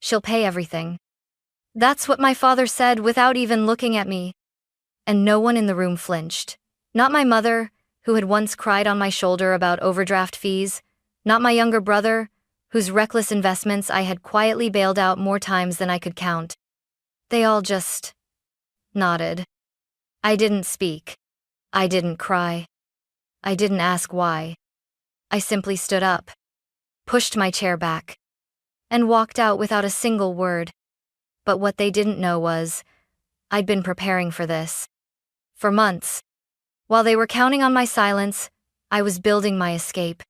She'll pay everything. That's what my father said without even looking at me. And no one in the room flinched. Not my mother, who had once cried on my shoulder about overdraft fees. Not my younger brother, whose reckless investments I had quietly bailed out more times than I could count. They all just nodded. I didn't speak. I didn't cry. I didn't ask why. I simply stood up, pushed my chair back, and walked out without a single word. But what they didn't know was, I'd been preparing for this. For months. While they were counting on my silence, I was building my escape.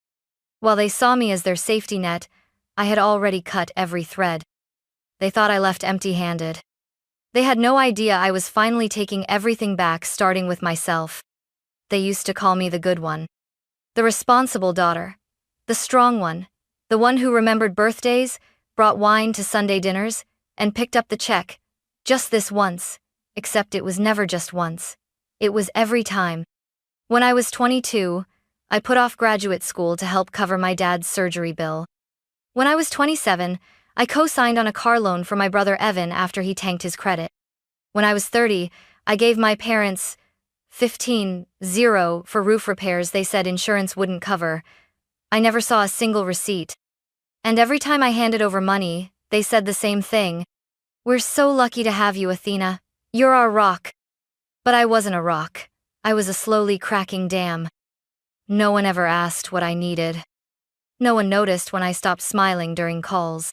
While they saw me as their safety net, I had already cut every thread. They thought I left empty-handed. They had no idea I was finally taking everything back, starting with myself. They used to call me the good one. The responsible daughter. The strong one. The one who remembered birthdays, brought wine to Sunday dinners, and picked up the check. Just this once. Except it was never just once. It was every time. When I was 22, I put off graduate school to help cover my dad's surgery bill. When I was 27, I co-signed on a car loan for my brother Evan after he tanked his credit. When I was 30, I gave my parents $15,000 for roof repairs they said insurance wouldn't cover. I never saw a single receipt. And every time I handed over money, they said the same thing. We're so lucky to have you, Athena. You're our rock. But I wasn't a rock. I was a slowly cracking dam. No one ever asked what I needed. No one noticed when I stopped smiling during calls.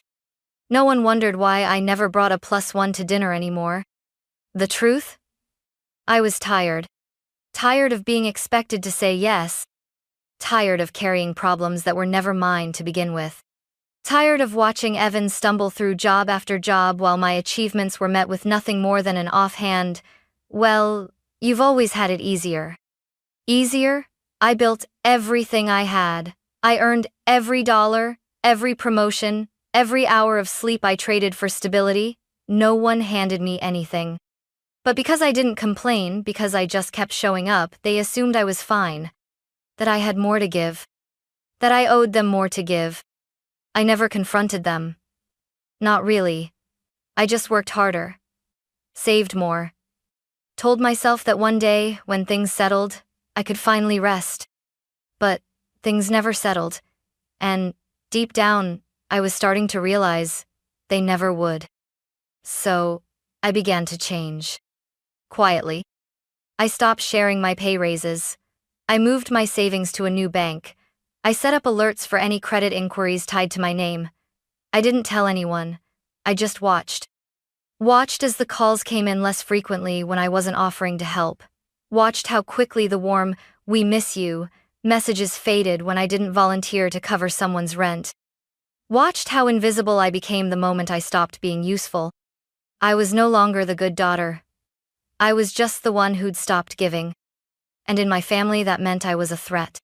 No one wondered why I never brought a +1 to dinner anymore. The truth? I was tired. Tired of being expected to say yes. Tired of carrying problems that were never mine to begin with. Tired of watching Evan stumble through job after job while my achievements were met with nothing more than an offhand, "Well, you've always had it easier." Easier? I built everything I had. I earned every dollar, every promotion, every hour of sleep I traded for stability. No one handed me anything. But because I didn't complain, because I just kept showing up, they assumed I was fine. That I had more to give. That I owed them more to give. I never confronted them. Not really. I just worked harder. Saved more. Told myself that one day, when things settled, I could finally rest. But things never settled. And deep down, I was starting to realize they never would. So, I began to change. Quietly. I stopped sharing my pay raises. I moved my savings to a new bank. I set up alerts for any credit inquiries tied to my name. I didn't tell anyone. I just watched. Watched as the calls came in less frequently when I wasn't offering to help. Watched how quickly the warm, "We miss you" messages faded when I didn't volunteer to cover someone's rent. Watched how invisible I became the moment I stopped being useful. I was no longer the good daughter. I was just the one who'd stopped giving. And in my family that meant I was a threat.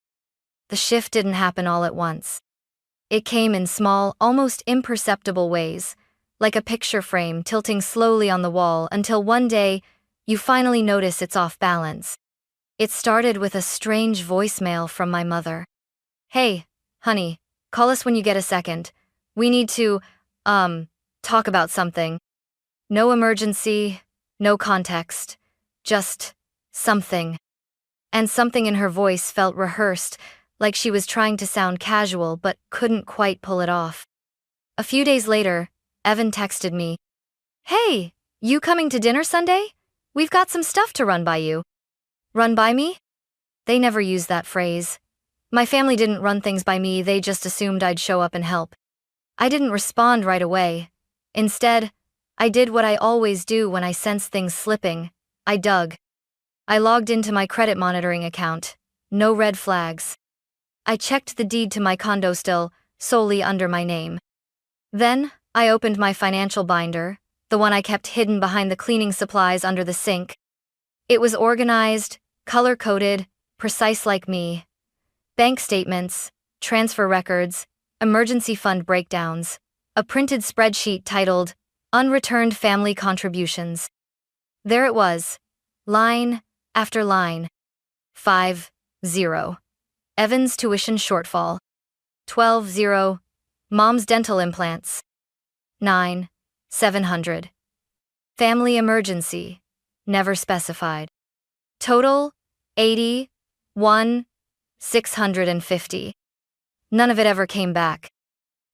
The shift didn't happen all at once. It came in small, almost imperceptible ways, like a picture frame tilting slowly on the wall until one day, you finally notice it's off balance. It started with a strange voicemail from my mother. "Hey, honey, call us when you get a second. We need to, talk about something." No emergency, no context, just something. And something in her voice felt rehearsed, like she was trying to sound casual but couldn't quite pull it off. A few days later, Evan texted me, "Hey, you coming to dinner Sunday? We've got some stuff to run by you." Run by me? They never used that phrase. My family didn't run things by me, they just assumed I'd show up and help. I didn't respond right away. Instead, I did what I always do when I sense things slipping. I dug. I logged into my credit monitoring account. No red flags. I checked the deed to my condo still, solely under my name. Then, I opened my financial binder, the one I kept hidden behind the cleaning supplies under the sink. It was organized, color-coded, precise like me. Bank statements, transfer records, emergency fund breakdowns, a printed spreadsheet titled, "Unreturned Family Contributions." There it was, line after line. 5-0. Evan's tuition shortfall. 12-0. Mom's dental implants. 700. Family emergency. Never specified. Total 650. None of it ever came back.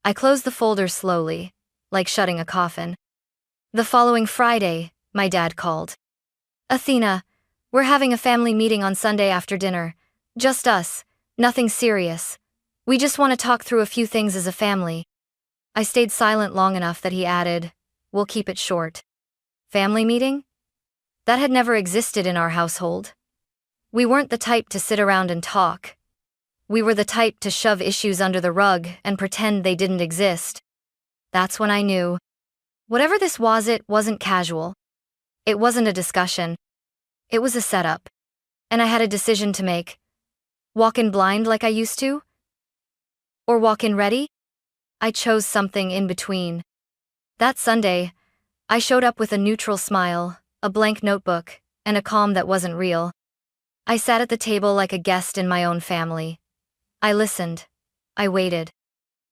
I closed the folder slowly, like shutting a coffin. The following Friday, my dad called. Athena, we're having a family meeting on Sunday after dinner. Just us, nothing serious. We just want to talk through a few things as a family. I stayed silent long enough that he added, we'll keep it short. Family meeting? That had never existed in our household. We weren't the type to sit around and talk. We were the type to shove issues under the rug and pretend they didn't exist. That's when I knew. Whatever this was, it wasn't casual. It wasn't a discussion. It was a setup. And I had a decision to make. Walk in blind like I used to? Or walk in ready? I chose something in between. That Sunday, I showed up with a neutral smile, a blank notebook, and a calm that wasn't real. I sat at the table like a guest in my own family. I listened. I waited.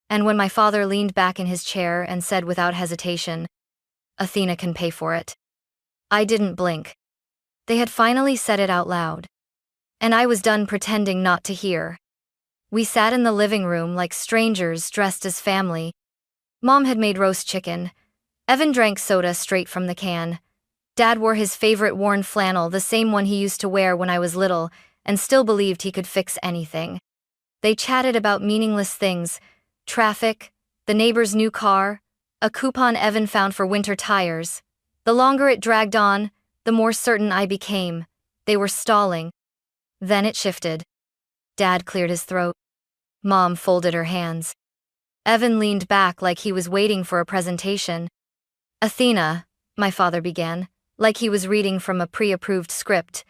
And when my father leaned back in his chair and said without hesitation, Athena can pay for it, I didn't blink. They had finally said it out loud. And I was done pretending not to hear. We sat in the living room like strangers dressed as family. Mom had made roast chicken. Evan drank soda straight from the can. Dad wore his favorite worn flannel, the same one he used to wear when I was little, and still believed he could fix anything. They chatted about meaningless things, traffic, the neighbor's new car, a coupon Evan found for winter tires. The longer it dragged on, the more certain I became. They were stalling. Then it shifted. Dad cleared his throat. Mom folded her hands. Evan leaned back like he was waiting for a presentation. Athena, my father began, like he was reading from a pre-approved script.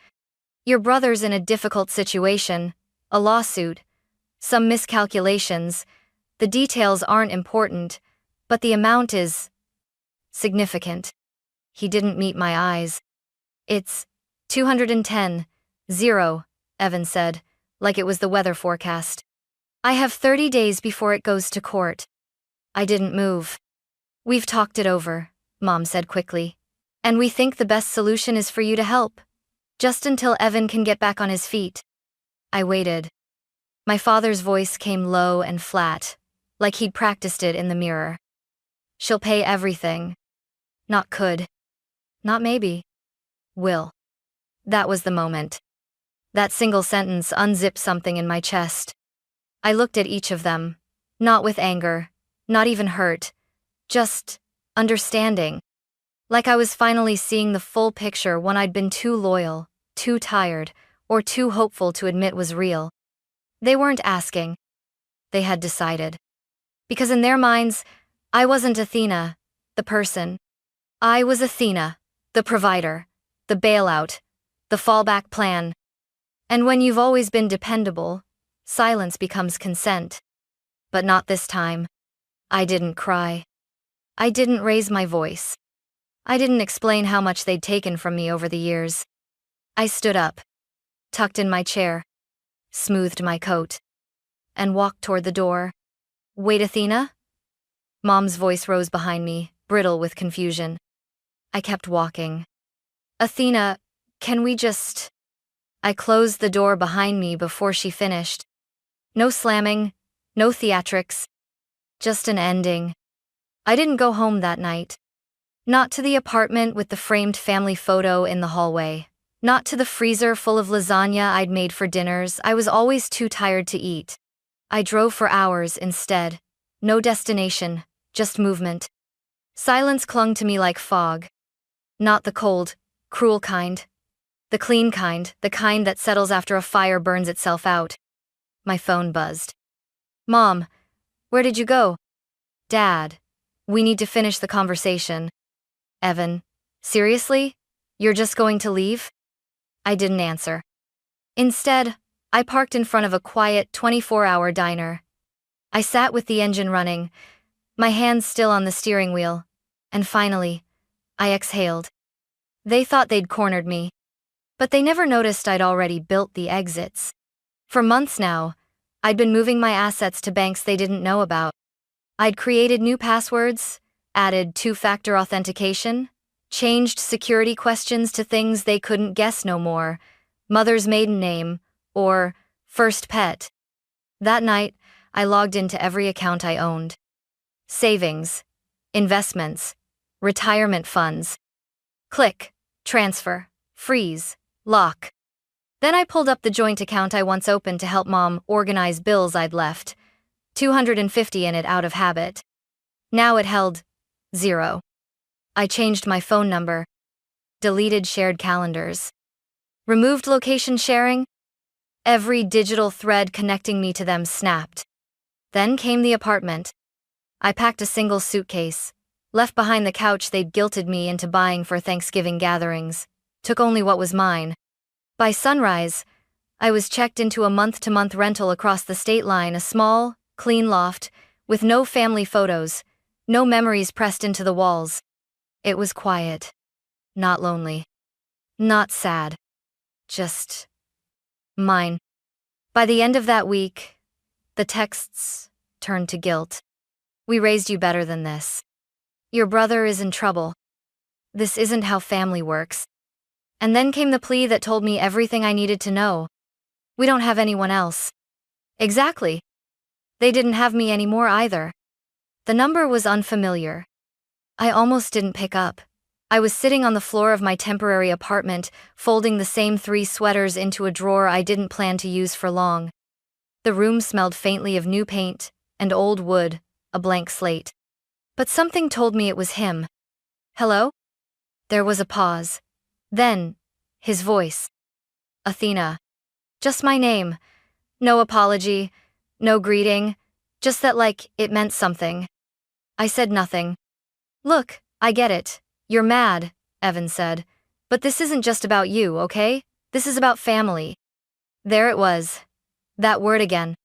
Your brother's in a difficult situation, a lawsuit, some miscalculations. The details aren't important, but the amount is significant. He didn't meet my eyes. It's 210, 0, Evan said, like it was the weather forecast. I have 30 days before it goes to court. I didn't move. We've talked it over, Mom said quickly. And we think the best solution is for you to help. Just until Evan can get back on his feet. I waited. My father's voice came low and flat, like he'd practiced it in the mirror. She'll pay everything. Not could. Not maybe. Will. That was the moment. That single sentence unzipped something in my chest. I looked at each of them, not with anger, not even hurt, just understanding. Like I was finally seeing the full picture, one I'd been too loyal, too tired, or too hopeful to admit was real. They weren't asking. They had decided. Because in their minds, I wasn't Athena, the person. I was Athena, the provider, the bailout, the fallback plan. And when you've always been dependable, silence becomes consent. But not this time. I didn't cry. I didn't raise my voice. I didn't explain how much they'd taken from me over the years. I stood up, tucked in my chair, smoothed my coat, and walked toward the door. Wait, Athena? Mom's voice rose behind me, brittle with confusion. I kept walking. Athena, can we just... I closed the door behind me before she finished. No slamming, no theatrics. Just an ending. I didn't go home that night. Not to the apartment with the framed family photo in the hallway. Not to the freezer full of lasagna I'd made for dinners. I was always too tired to eat. I drove for hours instead. No destination, just movement. Silence clung to me like fog. Not the cold, cruel kind. The clean kind, the kind that settles after a fire burns itself out. My phone buzzed. Mom, where did you go? Dad, we need to finish the conversation. Evan, seriously? You're just going to leave? I didn't answer. Instead, I parked in front of a quiet 24-hour diner. I sat with the engine running, my hands still on the steering wheel, and finally, I exhaled. They thought they'd cornered me, but they never noticed I'd already built the exits. For months now, I'd been moving my assets to banks they didn't know about. I'd created new passwords, added two-factor authentication, changed security questions to things they couldn't guess no more, mother's maiden name, or first pet. That night, I logged into every account I owned. Savings, investments, retirement funds. Click, transfer, freeze, lock. Then I pulled up the joint account I once opened to help Mom organize bills I'd left, 250 in it out of habit. Now it held 0. I changed my phone number, deleted shared calendars, removed location sharing. Every digital thread connecting me to them snapped. Then came the apartment. I packed a single suitcase, left behind the couch they'd guilted me into buying for Thanksgiving gatherings, took only what was mine. By sunrise, I was checked into a month-to-month rental across the state line, a small, clean loft, with no family photos, no memories pressed into the walls. It was quiet, not lonely, not sad, just mine. By the end of that week, the texts turned to guilt. We raised you better than this. Your brother is in trouble. This isn't how family works. And then came the plea that told me everything I needed to know. We don't have anyone else. Exactly. They didn't have me anymore either. The number was unfamiliar. I almost didn't pick up. I was sitting on the floor of my temporary apartment, folding the same 3 sweaters into a drawer I didn't plan to use for long. The room smelled faintly of new paint and old wood, a blank slate. But something told me it was him. Hello? There was a pause. Then, his voice. Athena. Just my name. No apology, no greeting, just that it meant something. I said nothing. Look, I get it. You're mad, Evan said. But this isn't just about you, okay? This is about family. There it was. That word again.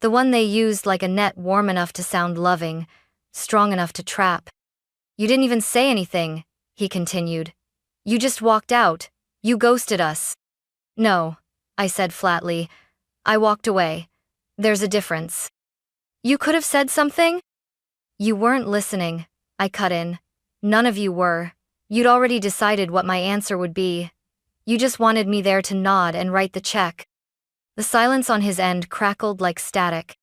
The one they used like a net warm enough to sound loving, strong enough to trap. You didn't even say anything, he continued. You just walked out. You ghosted us. No, I said flatly. I walked away. There's a difference. You could have said something? You weren't listening, I cut in. None of you were. You'd already decided what my answer would be. You just wanted me there to nod and write the check. The silence on his end crackled like static.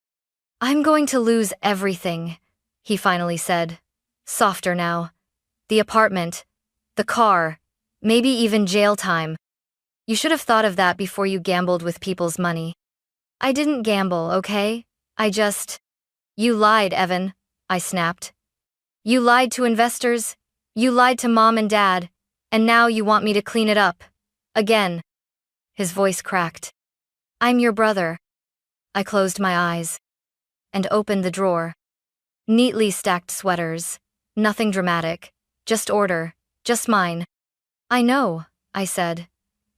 I'm going to lose everything, he finally said. Softer now. The apartment. The car. Maybe even jail time. You should have thought of that before you gambled with people's money. I didn't gamble, okay? You lied, Evan, I snapped. You lied to investors, you lied to Mom and Dad, and now you want me to clean it up. Again. His voice cracked. I'm your brother. I closed my eyes and opened the drawer. Neatly stacked sweaters. Nothing dramatic. Just order. Just mine. I know, I said.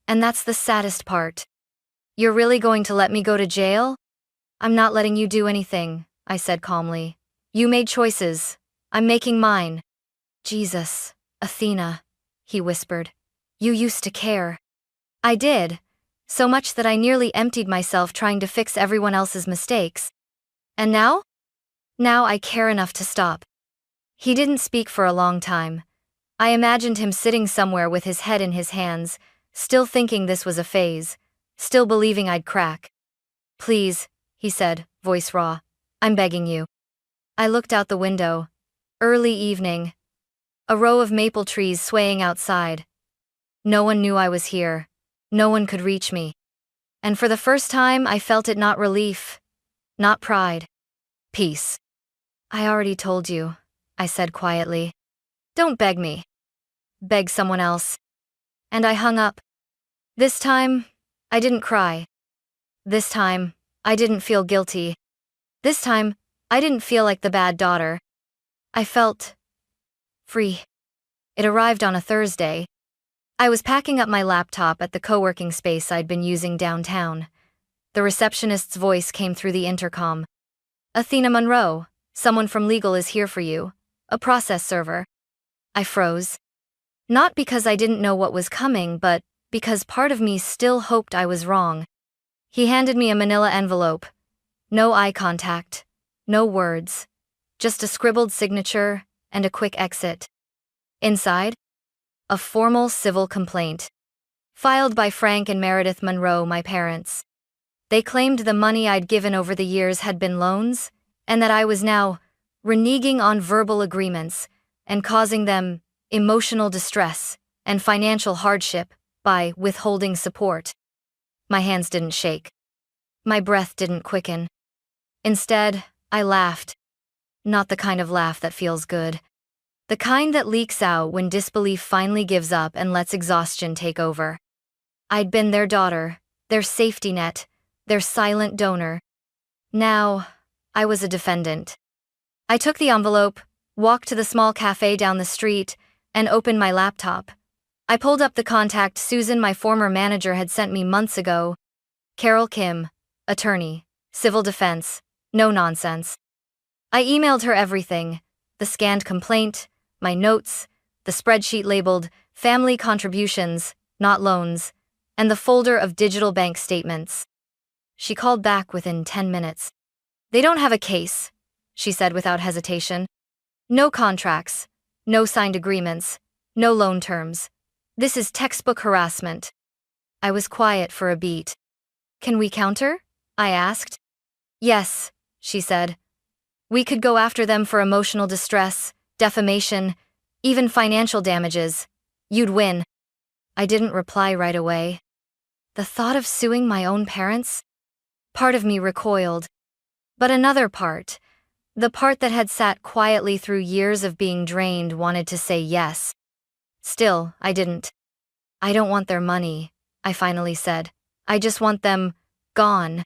And that's the saddest part. You're really going to let me go to jail? I'm not letting you do anything, I said calmly. You made choices. I'm making mine. Jesus, Athena, he whispered. You used to care. I did. So much that I nearly emptied myself trying to fix everyone else's mistakes. And now? Now I care enough to stop. He didn't speak for a long time. I imagined him sitting somewhere with his head in his hands, still thinking this was a phase, still believing I'd crack. Please, he said, voice raw. I'm begging you. I looked out the window. Early evening. A row of maple trees swaying outside. No one knew I was here. No one could reach me. And for the first time, I felt it not relief, not pride. Peace. I already told you, I said quietly. Don't beg me. Beg someone else. And I hung up. This time, I didn't cry. This time, I didn't feel guilty. This time, I didn't feel like the bad daughter. I felt free. It arrived on a Thursday. I was packing up my laptop at the co-working space I'd been using downtown. The receptionist's voice came through the intercom. Athena Monroe, someone from legal is here for you. A process server. I froze. Not because I didn't know what was coming, but because part of me still hoped I was wrong. He handed me a manila envelope. No eye contact. No words. Just a scribbled signature and a quick exit. Inside, a formal civil complaint, filed by Frank and Meredith Monroe, my parents. They claimed the money I'd given over the years had been loans, and that I was now reneging on verbal agreements and causing them emotional distress and financial hardship by withholding support. My hands didn't shake. My breath didn't quicken. Instead, I laughed. Not the kind of laugh that feels good. The kind that leaks out when disbelief finally gives up and lets exhaustion take over. I'd been their daughter, their safety net, their silent donor. Now, I was a defendant. I took the envelope, walked to the small cafe down the street, and opened my laptop. I pulled up the contact Susan, my former manager, had sent me months ago. Carol Kim, attorney, civil defense, no nonsense. I emailed her everything: the scanned complaint, my notes, the spreadsheet labeled family contributions, not loans, and the folder of digital bank statements. She called back within 10 minutes. "They don't have a case," she said without hesitation. "No contracts, no signed agreements, no loan terms. This is textbook harassment." I was quiet for a beat. "Can we counter?" I asked. "Yes," she said. "We could go after them for emotional distress, defamation, even financial damages. You'd win." I didn't reply right away. The thought of suing my own parents? Part of me recoiled. But another part, the part that had sat quietly through years of being drained, wanted to say yes. Still, I didn't. "I don't want their money," I finally said. "I just want them gone."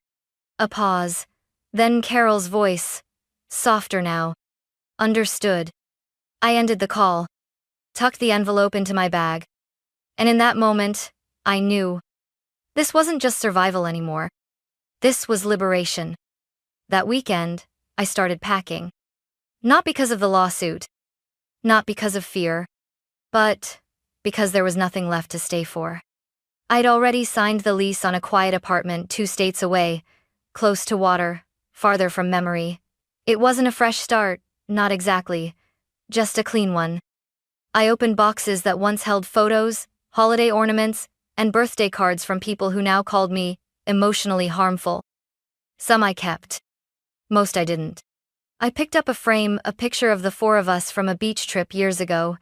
A pause. Then Carol's voice, softer now. "Understood." I ended the call, tucked the envelope into my bag. And in that moment, I knew. This wasn't just survival anymore. This was liberation. That weekend, I started packing. Not because of the lawsuit. Not because of fear. But because there was nothing left to stay for. I'd already signed the lease on a quiet apartment 2 states away, close to water, farther from memory. It wasn't a fresh start, not exactly. Just a clean one. I opened boxes that once held photos, holiday ornaments, and birthday cards from people who now called me emotionally harmful. Some I kept. Most I didn't. I picked up a frame, a picture of the 4 of us from a beach trip years ago.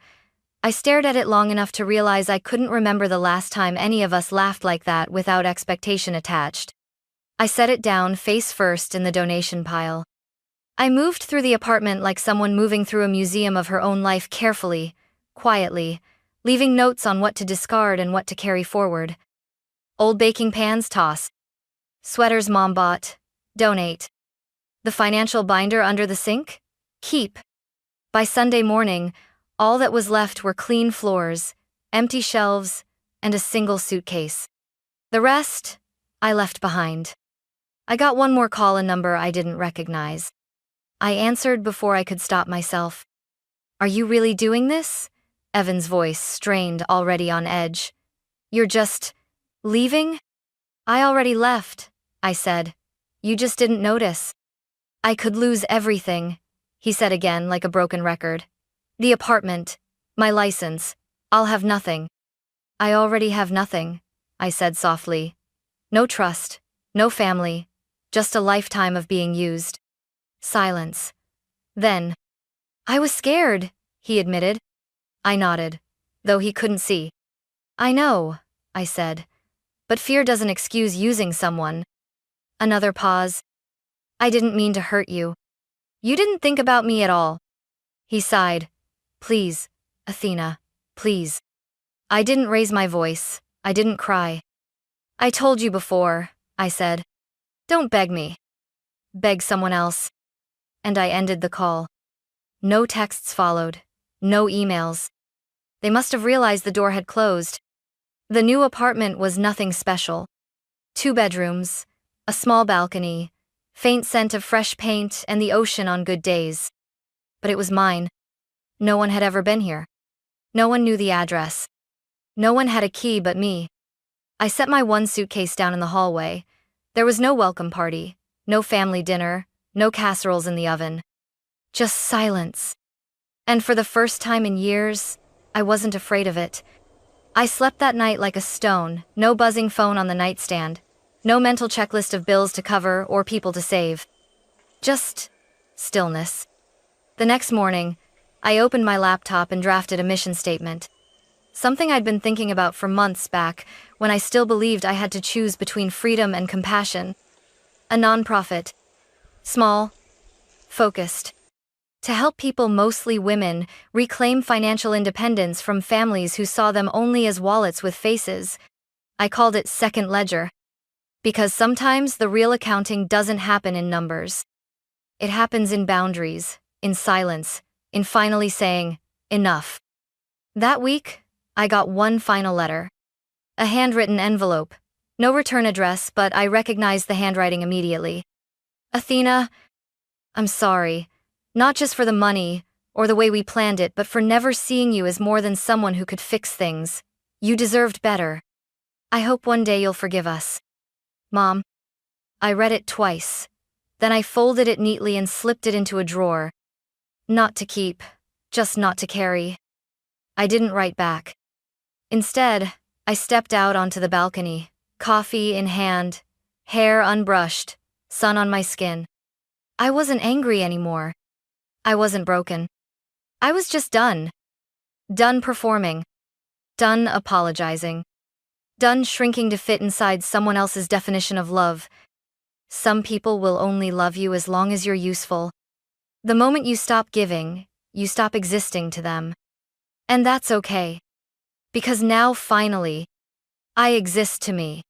I stared at it long enough to realize I couldn't remember the last time any of us laughed like that without expectation attached. I set it down face first in the donation pile. I moved through the apartment like someone moving through a museum of her own life, carefully, quietly, leaving notes on what to discard and what to carry forward. Old baking pans, toss. Sweaters mom bought, donate. The financial binder under the sink? Keep. By Sunday morning, all that was left were clean floors, empty shelves, and a single suitcase. The rest, I left behind. I got one more call, a number I didn't recognize. I answered before I could stop myself. "Are you really doing this?" Evan's voice strained, already on edge. "You're just leaving?" "I already left," I said. "You just didn't notice." "I could lose everything," he said again like a broken record. "The apartment, my license, I'll have nothing." "I already have nothing," I said softly. "No trust, no family, just a lifetime of being used." Silence. Then, "I was scared," he admitted. I nodded, though he couldn't see. "I know," I said. "But fear doesn't excuse using someone." Another pause. "I didn't mean to hurt you. You didn't think about me at all." He sighed. "Please, Athena, please." I didn't raise my voice. I didn't cry. "I told you before," I said. "Don't beg me. Beg someone else." And I ended the call. No texts followed. No emails. They must have realized the door had closed. The new apartment was nothing special. 2 bedrooms, a small balcony, faint scent of fresh paint, and the ocean on good days. But it was mine. No one had ever been here. No one knew the address. No one had a key but me. I set my one suitcase down in the hallway. There was no welcome party, no family dinner, no casseroles in the oven. Just silence. And for the first time in years, I wasn't afraid of it. I slept that night like a stone, no buzzing phone on the nightstand, no mental checklist of bills to cover or people to save. Just stillness. The next morning, I opened my laptop and drafted a mission statement. Something I'd been thinking about for months back, when I still believed I had to choose between freedom and compassion. A nonprofit. Small. Focused. To help people, mostly women, reclaim financial independence from families who saw them only as wallets with faces. I called it Second Ledger. Because sometimes the real accounting doesn't happen in numbers. It happens in boundaries, in silence, in finally saying, enough. That week, I got one final letter. A handwritten envelope. No return address, but I recognized the handwriting immediately. Athena, I'm sorry. Not just for the money, or the way we planned it, but for never seeing you as more than someone who could fix things. You deserved better. I hope one day you'll forgive us. Mom. I read it twice. Then I folded it neatly and slipped it into a drawer. Not to keep, just not to carry. I didn't write back. Instead, I stepped out onto the balcony, coffee in hand, hair unbrushed, sun on my skin. I wasn't angry anymore. I wasn't broken. I was just done. Done performing. Done apologizing. Done shrinking to fit inside someone else's definition of love. Some people will only love you as long as you're useful. The moment you stop giving, you stop existing to them. And that's okay. Because now, finally, I exist to me.